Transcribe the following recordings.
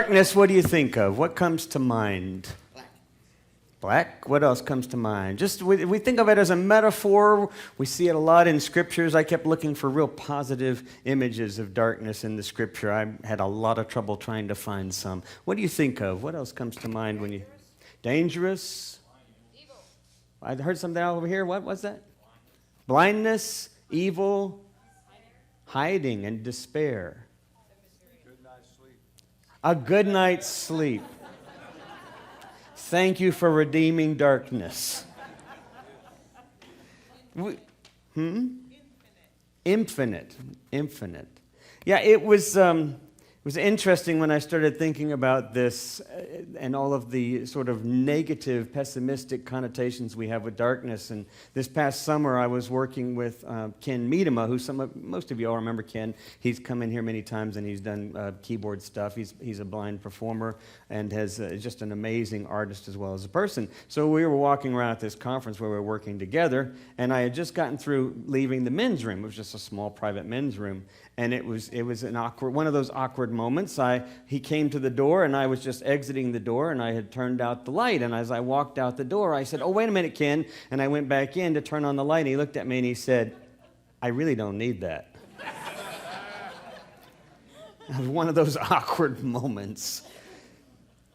darkness, what do you think of? What comes to mind? Black? What else comes to mind? Just we think of it as a metaphor. We see it a lot in scriptures. I kept looking for real positive images of darkness in the scripture. I had a lot of trouble trying to find some. What do you think of? What else comes to mind when you... Dangerous? Evil. I heard something over here. What was that? Blindness, evil, hiding, and despair. Good night's sleep. A good night's sleep. Thank you for redeeming darkness. Infinite. Yeah, it was interesting when I started thinking about this and all of the sort of negative, pessimistic connotations we have with darkness. And this past summer, I was working with Ken Miedema, who most of you all remember Ken. He's come in here many times and he's done keyboard stuff. He's a blind performer and has just an amazing artist as well as a person. So we were walking around at this conference where we were working together, and I had just gotten through leaving the men's room. It was just a small private men's room. And it was one of those awkward moments. He came to the door, and I was just exiting the door, and I had turned out the light. And as I walked out the door, I said, "Oh, wait a minute, Ken." And I went back in to turn on the light, and he looked at me and he said, "I really don't need that." It was one of those awkward moments.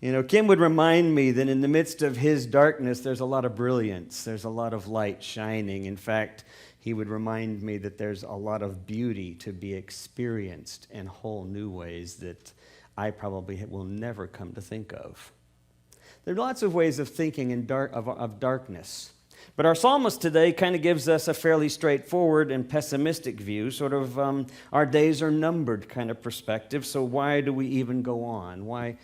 You know, Kim would remind me that in the midst of his darkness, there's a lot of brilliance. There's a lot of light shining. In fact, he would remind me that there's a lot of beauty to be experienced in whole new ways that I probably will never come to think of. There are lots of ways of thinking of darkness. But our psalmist today kind of gives us a fairly straightforward and pessimistic view, sort of our days are numbered kind of perspective. So why do we even go on? Why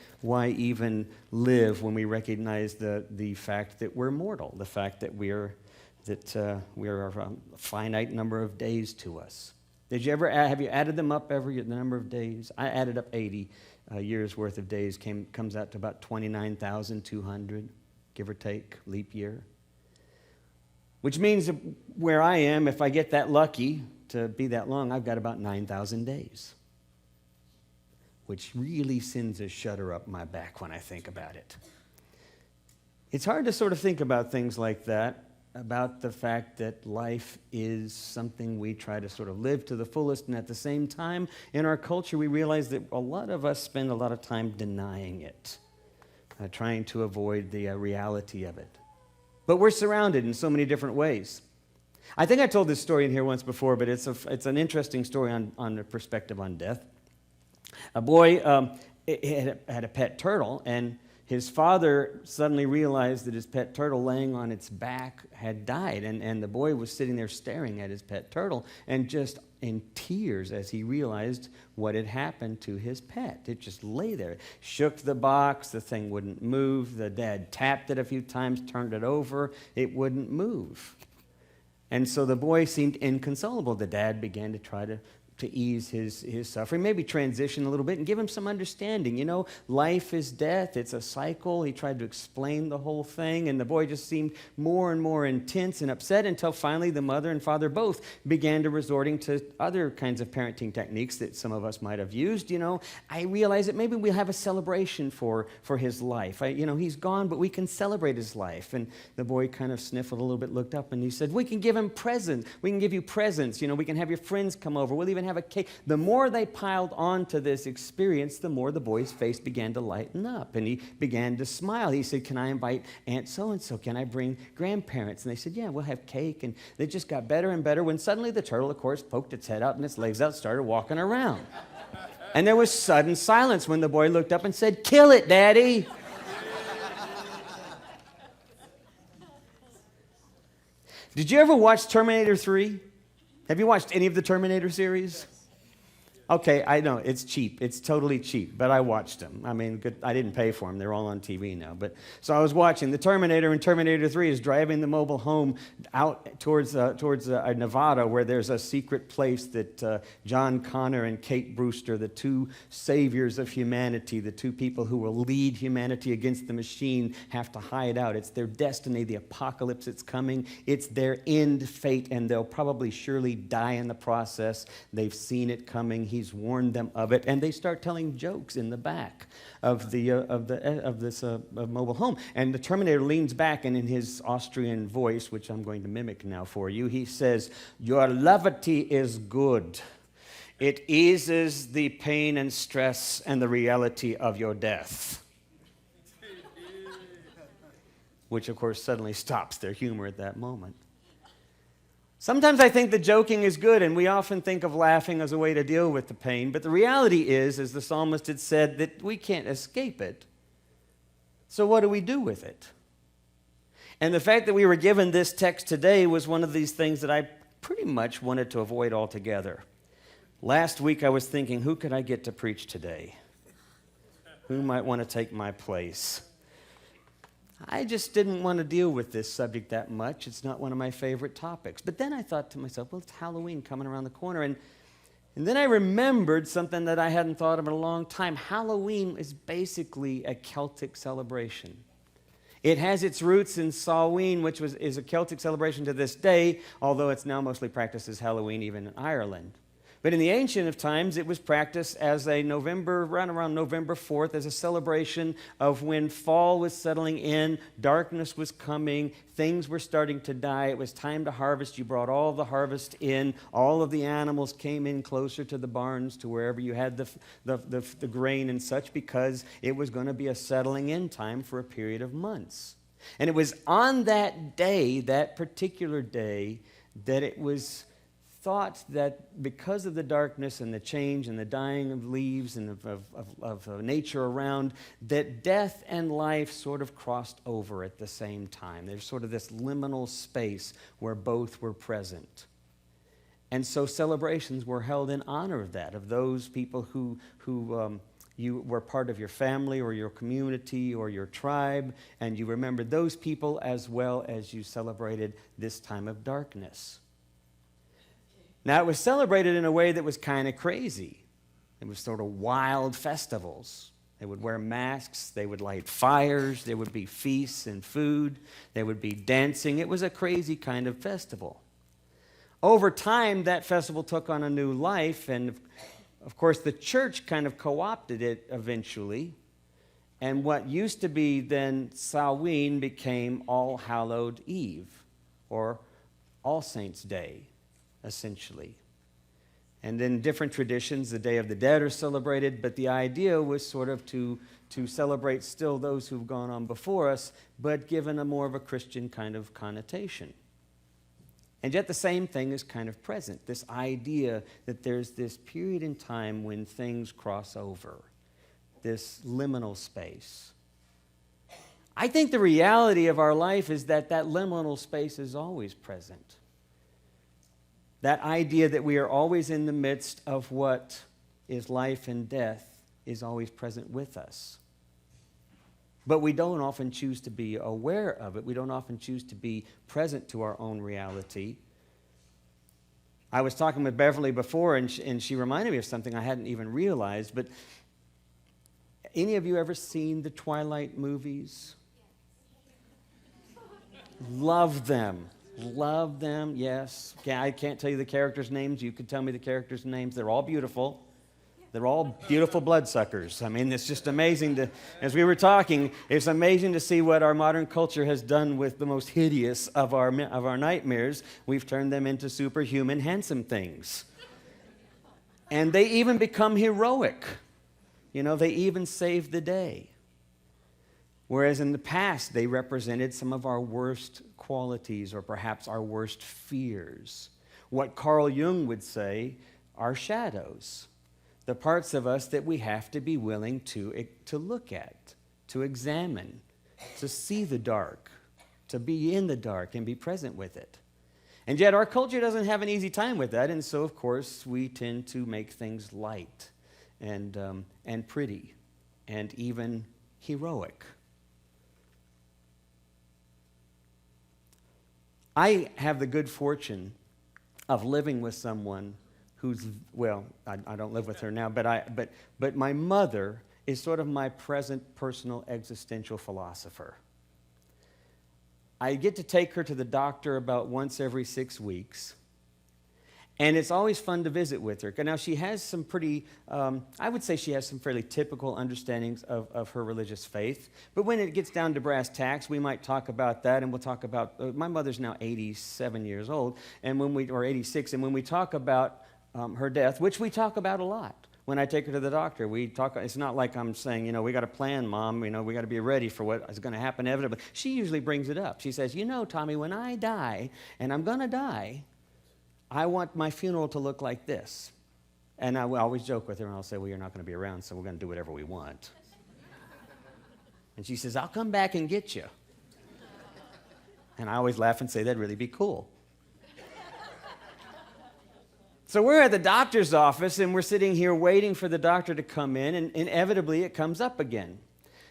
even live when we recognize the fact that we're mortal, the fact that we are a finite number of days to us? Have you added them up the number of days? I added up 80 years worth of days, comes out to about 29,200, give or take, leap year. Which means that where I am, if I get that lucky to be that long, I've got about 9,000 days. Which really sends a shudder up my back when I think about it. It's hard to sort of think about things like that, about the fact that life is something we try to sort of live to the fullest, and at the same time, in our culture, we realize that a lot of us spend a lot of time denying it, trying to avoid the reality of it. But we're surrounded in so many different ways. I think I told this story in here once before, but it's an interesting story on the perspective on death. A boy had a pet turtle, and his father suddenly realized that his pet turtle laying on its back had died, and the boy was sitting there staring at his pet turtle and just in tears as he realized what had happened to his pet. It just lay there. Shook the box, the thing wouldn't move. The dad tapped it a few times, turned it over, it wouldn't move. And so the boy seemed inconsolable. The dad began to try to ease his suffering, maybe transition a little bit and give him some understanding. You know, life is death, it's a cycle. He tried to explain the whole thing, and the boy just seemed more and more intense and upset until finally the mother and father both began to resorting to other kinds of parenting techniques that some of us might have used. You know, I realized that maybe we'll have a celebration for his life. He's gone, but we can celebrate his life. And the boy kind of sniffled a little bit, looked up, and he said, "We can give him presents. We can give you presents. You know, we can have your friends come over. We'll even have a cake." The more they piled on to this experience, the more the boy's face began to lighten up, and he began to smile. He said, "Can I invite Aunt so-and-so? Can I bring grandparents?" And they said, "Yeah, we'll have cake." And they just got better and better when suddenly the turtle, of course, poked its head out and its legs out, started walking around. And there was sudden silence when the boy looked up and said, "Kill it, Daddy." Did you ever watch Terminator 3? Have you watched any of the Terminator series? Okay, I know, it's cheap. It's totally cheap, but I watched them. I mean, I didn't pay for them. They're all on TV now. So I was watching the Terminator, and Terminator 3 is driving the mobile home out towards Nevada, where there's a secret place that John Connor and Kate Brewster, the two saviors of humanity, the two people who will lead humanity against the machine, have to hide out. It's their destiny, the apocalypse that's coming. It's their end fate, and they'll probably surely die in the process. They've seen it coming. He's warned them of it, and they start telling jokes in the back of this mobile home. And the Terminator leans back, and in his Austrian voice, which I'm going to mimic now for you, he says, "Your levity is good. It eases the pain and stress and the reality of your death." Which, of course, suddenly stops their humor at that moment. Sometimes I think that joking is good, and we often think of laughing as a way to deal with the pain. But the reality is, as the psalmist had said, that we can't escape it. So what do we do with it? And the fact that we were given this text today was one of these things that I pretty much wanted to avoid altogether. Last week I was thinking, who could I get to preach today? Who might want to take my place? I just didn't want to deal with this subject that much. It's not one of my favorite topics. But then I thought to myself, well, it's Halloween coming around the corner. And then I remembered something that I hadn't thought of in a long time. Halloween is basically a Celtic celebration. It has its roots in Samhain, which is a Celtic celebration to this day, although it's now mostly practiced as Halloween even in Ireland. But in the ancient of times, it was practiced as around November 4th, as a celebration of when fall was settling in, darkness was coming, things were starting to die, it was time to harvest. You brought all the harvest in, all of the animals came in closer to the barns, to wherever you had the grain and such, because it was going to be a settling in time for a period of months. And it was on that day, that particular day, that it was thought that because of the darkness and the change and the dying of leaves and of nature around, that death and life sort of crossed over at the same time. There's sort of this liminal space where both were present. And so celebrations were held in honor of that, of those people who you were part of your family or your community or your tribe, and you remembered those people as well as you celebrated this time of darkness. Now, it was celebrated in a way that was kind of crazy. It was sort of wild festivals. They would wear masks. They would light fires. There would be feasts and food. There would be dancing. It was a crazy kind of festival. Over time, that festival took on a new life, and of course, the church kind of co-opted it eventually. And what used to be then Samhain became All Hallowed Eve, or All Saints' Day, essentially. And in different traditions, the Day of the Dead are celebrated, but the idea was sort of to celebrate still those who've gone on before us, but given a more of a Christian kind of connotation. And yet the same thing is kind of present, this idea that there's this period in time when things cross over, this liminal space. I think the reality of our life is that liminal space is always present. That idea that we are always in the midst of what is life and death is always present with us. But we don't often choose to be aware of it. We don't often choose to be present to our own reality. I was talking with Beverly before, and she reminded me of something I hadn't even realized. But any of you ever seen the Twilight movies? Love them. Love them, yes. I can't tell you the characters' names. You could tell me the characters' names. They're all beautiful. They're all beautiful bloodsuckers. I mean, it's just amazing as we were talking, it's amazing to see what our modern culture has done with the most hideous of our nightmares. We've turned them into superhuman, handsome things. And they even become heroic. You know, they even save the day. Whereas in the past, they represented some of our worst qualities or perhaps our worst fears. What Carl Jung would say are shadows, the parts of us that we have to be willing to look at, to examine, to see the dark, to be in the dark and be present with it. And yet our culture doesn't have an easy time with that, and so of course we tend to make things light and pretty and even heroic. I have the good fortune of living with someone who's, well, I don't live with her now, but my mother is sort of my present personal existential philosopher. I get to take her to the doctor about once every 6 weeks, And it's always fun to visit with her. Now, she has some pretty, I would say she has some fairly typical understandings of her religious faith. But when it gets down to brass tacks, we might talk about that, and we'll talk about, my mother's now 87 years old, or 86, and when we talk about her death, which we talk about a lot. When I take her to the doctor, we talk, it's not like I'm saying, we got to plan, Mom, we got to be ready for what is going to happen inevitably. She usually brings it up. She says, Tommy, when I die, and I'm going to die, I want my funeral to look like this. And I will always joke with her, and I'll say, well, you're not going to be around, so we're going to do whatever we want. And she says, I'll come back and get you. And I always laugh and say, that'd really be cool. So we're at the doctor's office, and we're sitting here waiting for the doctor to come in, and inevitably it comes up again.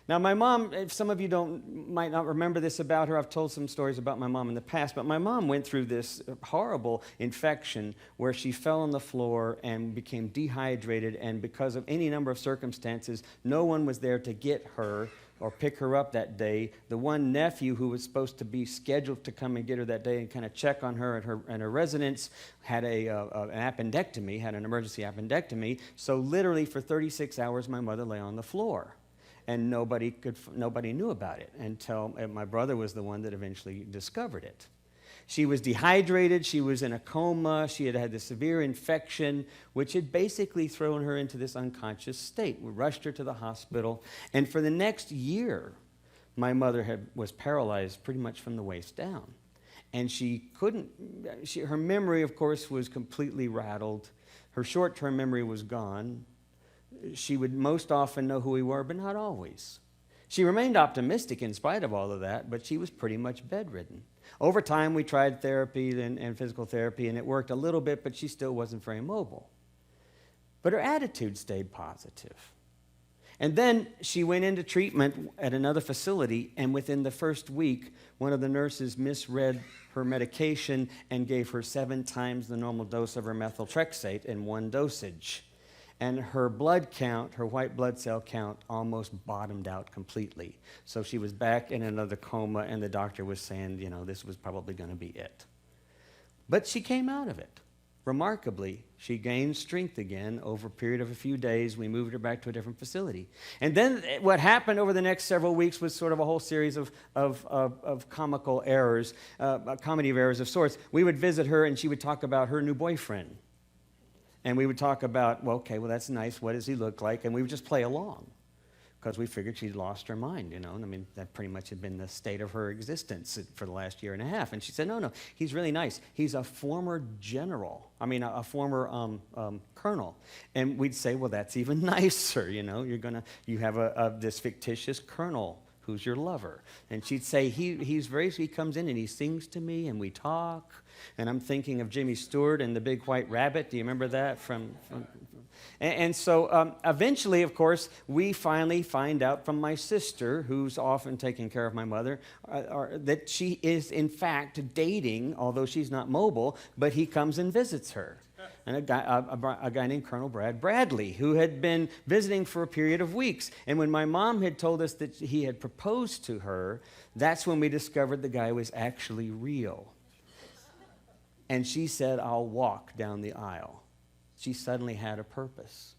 Now, my mom, if some of you might not remember this about her, I've told some stories about my mom in the past, but my mom went through this horrible infection where she fell on the floor and became dehydrated, and because of any number of circumstances, no one was there to get her or pick her up that day. The one nephew who was supposed to be scheduled to come and get her that day and kind of check on her at her residence had an appendectomy, had an emergency appendectomy, so literally for 36 hours my mother lay on the floor. And nobody knew about it until my brother was the one that eventually discovered it. She was dehydrated, she was in a coma, she had had this severe infection, which had basically thrown her into this unconscious state. We rushed her to the hospital, and for the next year, my mother was paralyzed pretty much from the waist down. And her memory, of course, was completely rattled. Her short-term memory was gone. She would most often know who we were, but not always. She remained optimistic in spite of all of that, but she was pretty much bedridden. Over time, we tried therapy and physical therapy, and it worked a little bit, but she still wasn't very mobile. But her attitude stayed positive. And then she went into treatment at another facility, and within the first week, one of the nurses misread her medication and gave her 7 times the normal dose of her methotrexate in one dosage. And her blood count, her white blood cell count, almost bottomed out completely. So she was back in another coma, and the doctor was saying, this was probably going to be it. But she came out of it. Remarkably, she gained strength again over a period of a few days. We moved her back to a different facility. And then what happened over the next several weeks was sort of a whole series of comical errors, comedy of errors of sorts. We would visit her, and she would talk about her new boyfriend. And we would talk about, well, that's nice. What does he look like? And we would just play along because we figured she'd lost her mind, And that pretty much had been the state of her existence for the last year and a half. And she said, no, he's really nice. He's a former general. A former colonel. And we'd say, well, that's even nicer, You have this fictitious colonel who's your lover. And she'd say, he comes in and he sings to me and we talk. And I'm thinking of Jimmy Stewart and the Big White Rabbit. Do you remember that? And so eventually, of course, we finally find out from my sister, who's often taking care of my mother, that she is in fact dating, although she's not mobile, but he comes and visits her. And a guy named Colonel Brad Bradley, who had been visiting for a period of weeks. And when my mom had told us that he had proposed to her, that's when we discovered the guy was actually real. And she said, I'll walk down the aisle. She suddenly had a purpose.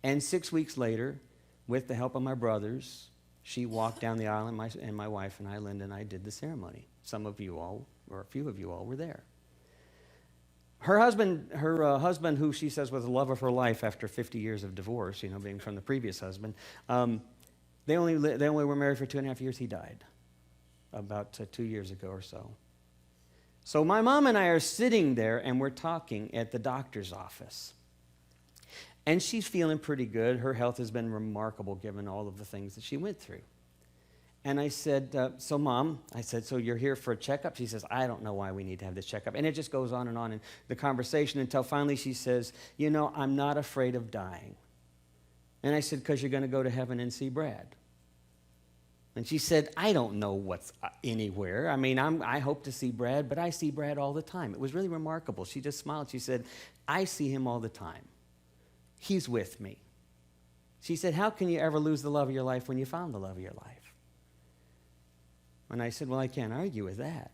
And 6 weeks later, with the help of my brothers, she walked down the aisle, and my wife and I, Linda and I, did the ceremony. Some of you all, or a few of you all, were there. Her husband, who she says was the love of her life after 50 years of divorce, being from the previous husband, they only were married for 2.5 years. He died about 2 years ago or so. So my mom and I are sitting there, and we're talking at the doctor's office. And she's feeling pretty good. Her health has been remarkable given all of the things that she went through. And I said, so Mom, so you're here for a checkup? She says, I don't know why we need to have this checkup. And it just goes on in the conversation until finally she says, I'm not afraid of dying. And I said, because you're going to go to heaven and see Brad. And she said, I don't know what's anywhere. I hope to see Brad, but I see Brad all the time. It was really remarkable. She just smiled. She said, I see him all the time. He's with me. She said, how can you ever lose the love of your life when you found the love of your life? And I said, well, I can't argue with that.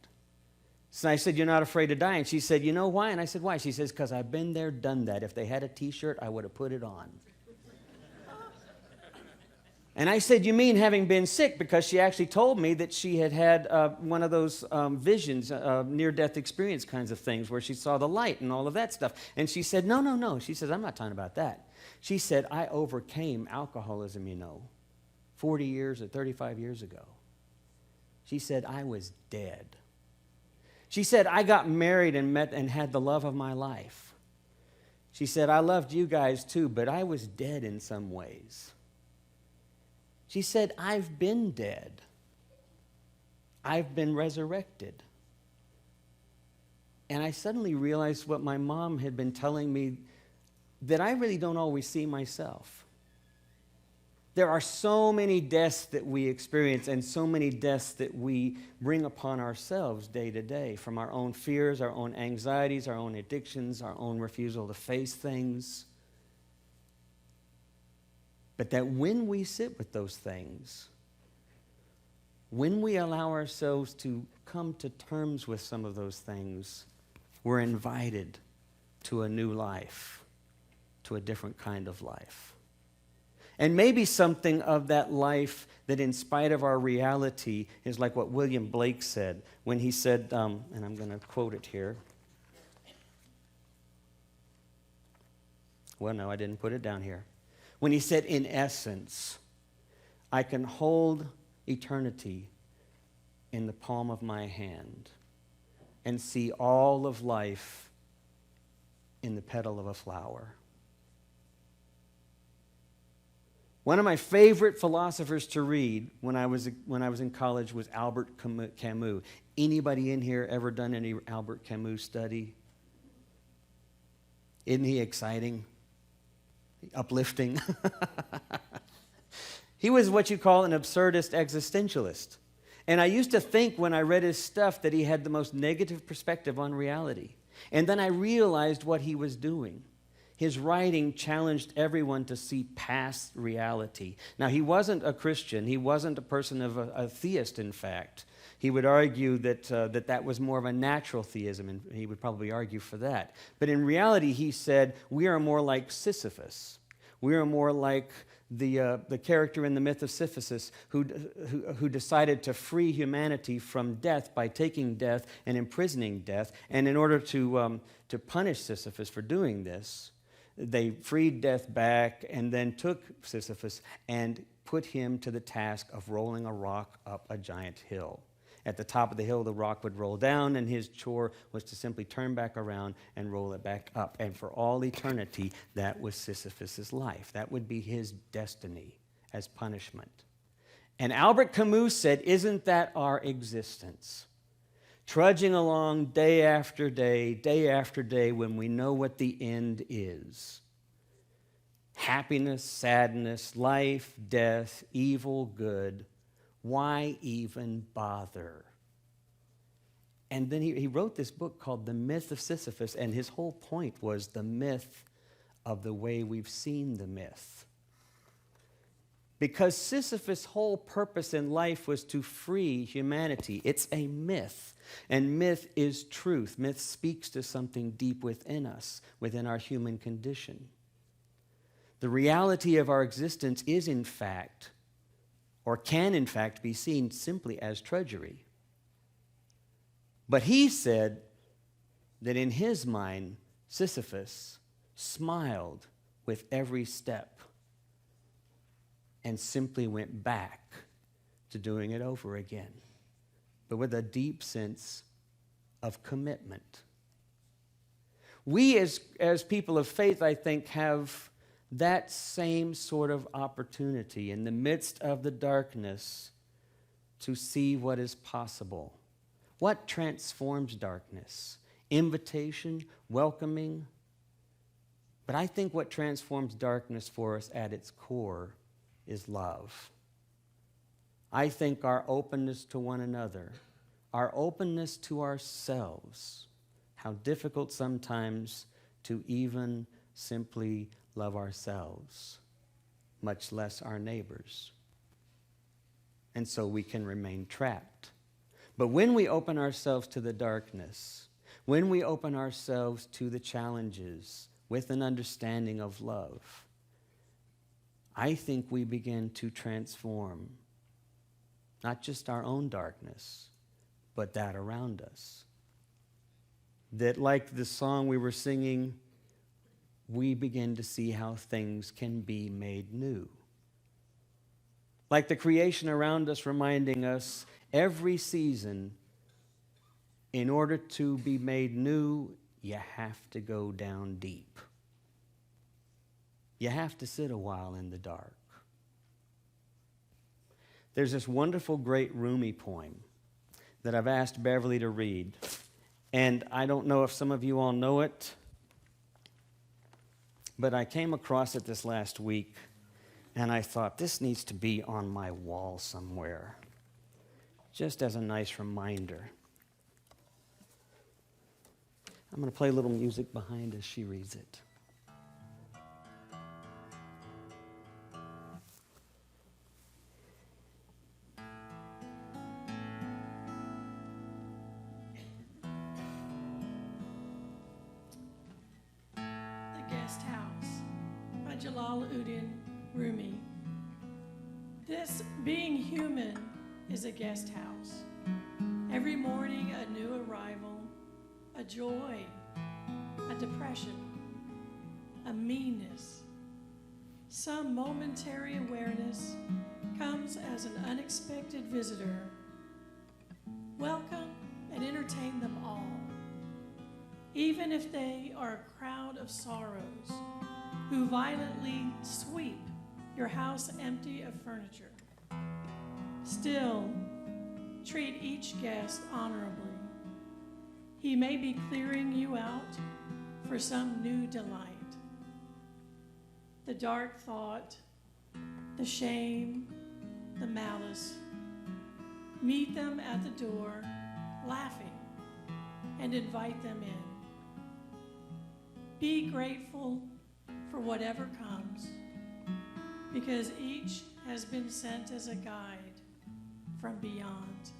So I said, "You're not afraid to die?" And she said, "You know why?" And I said, "Why?" She says, "Because I've been there, done that. If they had a T-shirt, I would have put it on." And I said, "You mean having been sick?" Because she actually told me that she had had one of those visions, near-death experience kinds of things, where she saw the light and all of that stuff. And she said, "No, no, no." She says, "I'm not talking about that." She said, "I overcame alcoholism, 40 years or 35 years ago." She said, "I was dead." She said, "I got married and met and had the love of my life." She said, "I loved you guys too, but I was dead in some ways." She said, "I've been dead. I've been resurrected." And I suddenly realized what my mom had been telling me, that I really don't always see myself. There are so many deaths that we experience and so many deaths that we bring upon ourselves day to day, from our own fears, our own anxieties, our own addictions, our own refusal to face things. But that when we sit with those things, when we allow ourselves to come to terms with some of those things, we're invited to a new life, to a different kind of life. And maybe something of that life that, in spite of our reality, is like what William Blake said when he said, and I'm going to quote it here. Well, no, I didn't put it down here. When he said, "In essence, I can hold eternity in the palm of my hand and see all of life in the petal of a flower." One of my favorite philosophers to read when I was in college was Albert Camus. Anybody in here ever done any Albert Camus study? Isn't he exciting? Uplifting? He was what you call an absurdist existentialist. And I used to think when I read his stuff that he had the most negative perspective on reality. And then I realized what he was doing. His writing challenged everyone to see past reality. Now, he wasn't a Christian. He wasn't a person of a theist, in fact. He would argue that that was more of a natural theism, and he would probably argue for that. But in reality, he said, we are more like Sisyphus. We are more like the character in the myth of Sisyphus who decided to free humanity from death by taking death and imprisoning death. And in order to punish Sisyphus for doing this, they freed death back and then took Sisyphus and put him to the task of rolling a rock up a giant hill. At the top of the hill, the rock would roll down, and his chore was to simply turn back around and roll it back up. And for all eternity, that was Sisyphus's life. That would be his destiny as punishment. And Albert Camus said, isn't that our existence? Trudging along day after day, when we know what the end is. Happiness, sadness, life, death, evil, good. Why even bother? And then he wrote this book called The Myth of Sisyphus, and his whole point was the myth of the way we've seen the myth. Because Sisyphus' whole purpose in life was to free humanity. It's a myth, and myth is truth. Myth speaks to something deep within us, within our human condition. The reality of our existence is, in fact, or can in fact be seen simply as drudgery. But he said that in his mind, Sisyphus smiled with every step and simply went back to doing it over again, but with a deep sense of commitment. We as people of faith, I think, have that same sort of opportunity in the midst of the darkness to see what is possible. What transforms darkness? Invitation, welcoming. But I think what transforms darkness for us at its core is love. I think our openness to one another, our openness to ourselves, how difficult sometimes to even simply love ourselves, much less our neighbors. And so we can remain trapped. But when we open ourselves to the darkness, when we open ourselves to the challenges with an understanding of love, I think we begin to transform not just our own darkness, but that around us. That, like the song we were singing, we begin to see how things can be made new. Like the creation around us reminding us every season, in order to be made new, you have to go down deep. You have to sit a while in the dark. There's this wonderful, great Rumi poem that I've asked Beverly to read. And I don't know if some of you all know it, but I came across it this last week, and I thought, this needs to be on my wall somewhere, just as a nice reminder. I'm going to play a little music behind as she reads it. Jalaluddin Rumi. This being human is a guest house. Every morning a new arrival, a joy, a depression, a meanness. Some momentary awareness comes as an unexpected visitor. Welcome and entertain them all, even if they are a crowd of sorrows who violently sweep your house empty of furniture. Still, treat each guest honorably. He may be clearing you out for some new delight. The dark thought, the shame, the malice, meet them at the door, laughing, and invite them in. Be grateful for whatever comes, because each has been sent as a guide from beyond.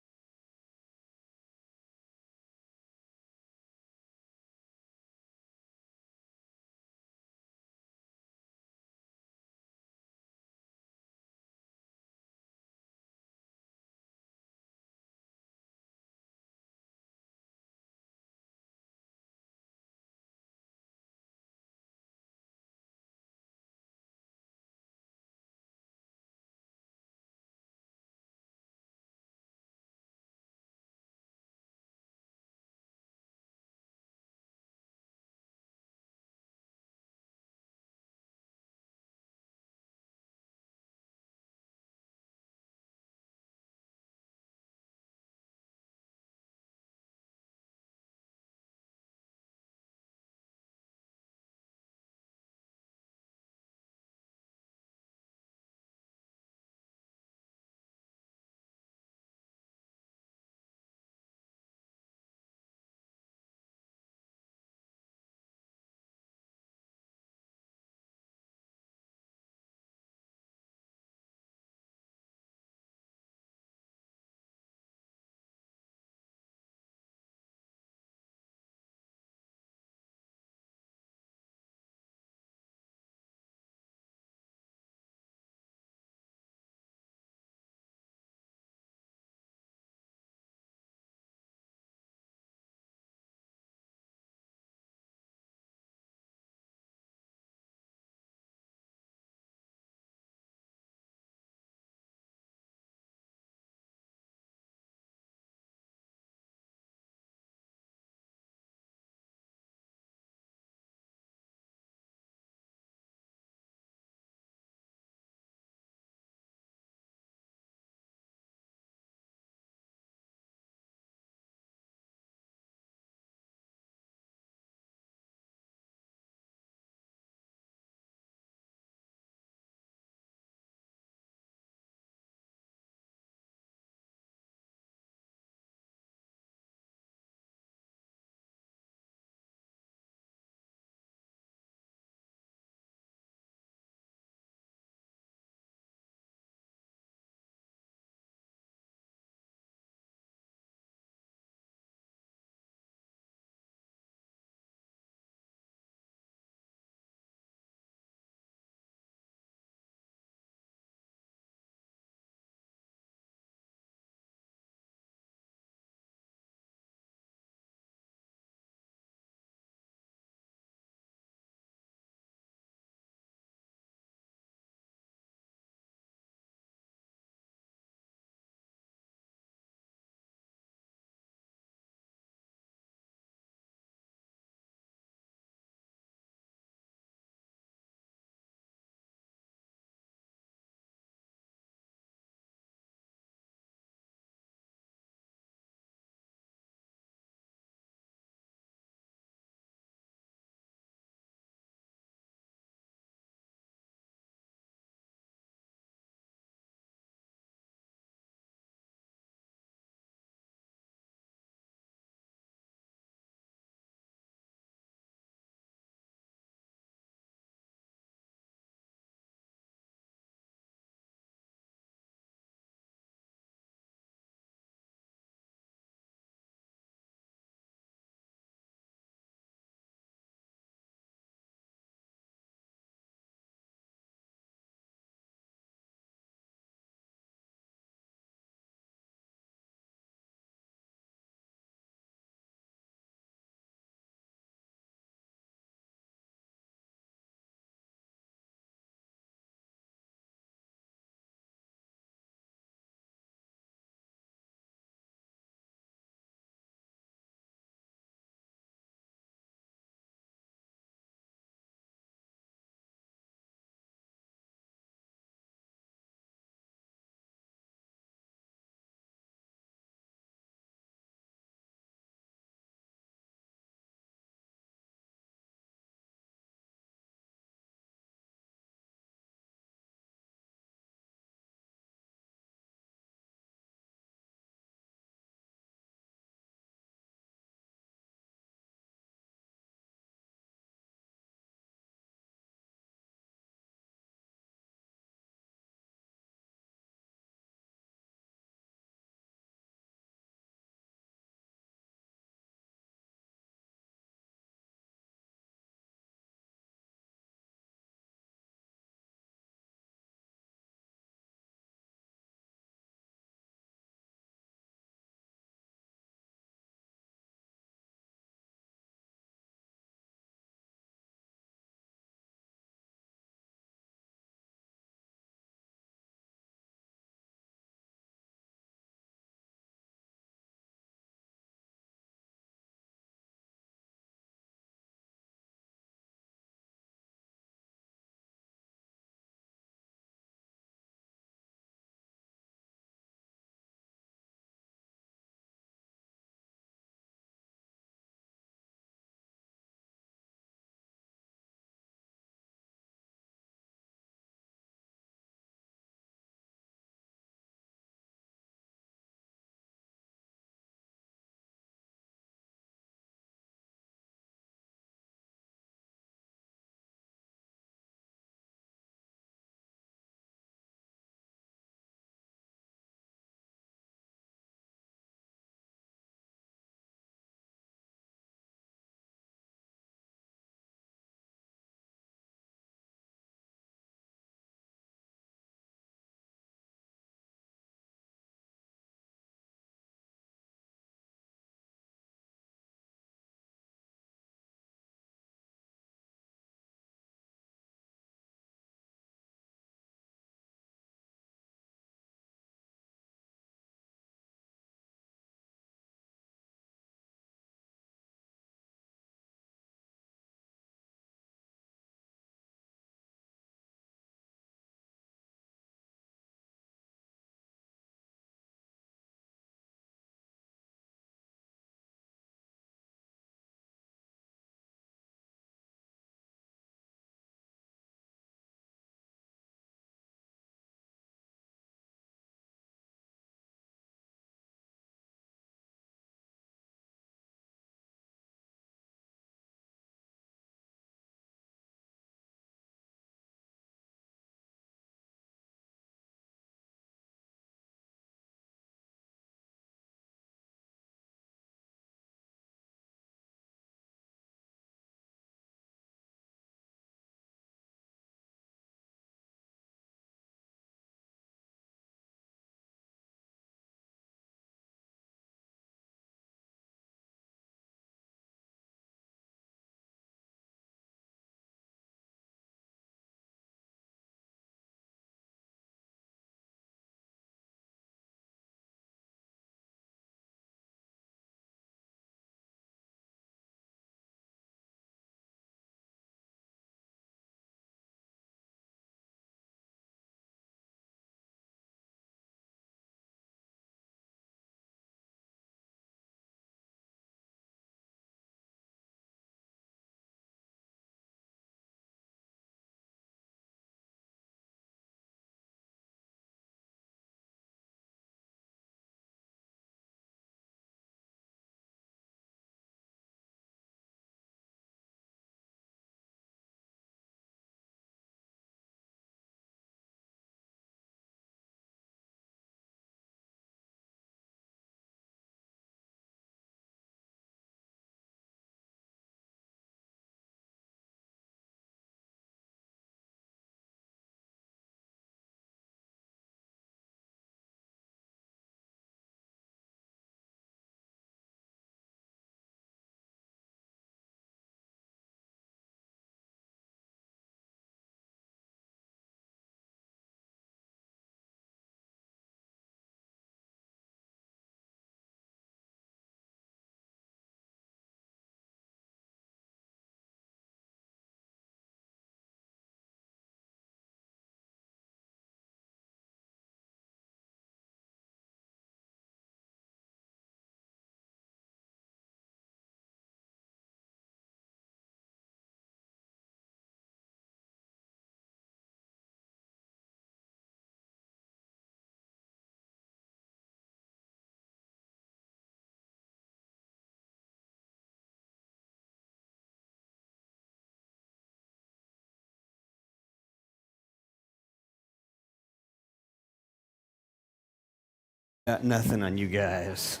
Got nothing on you guys.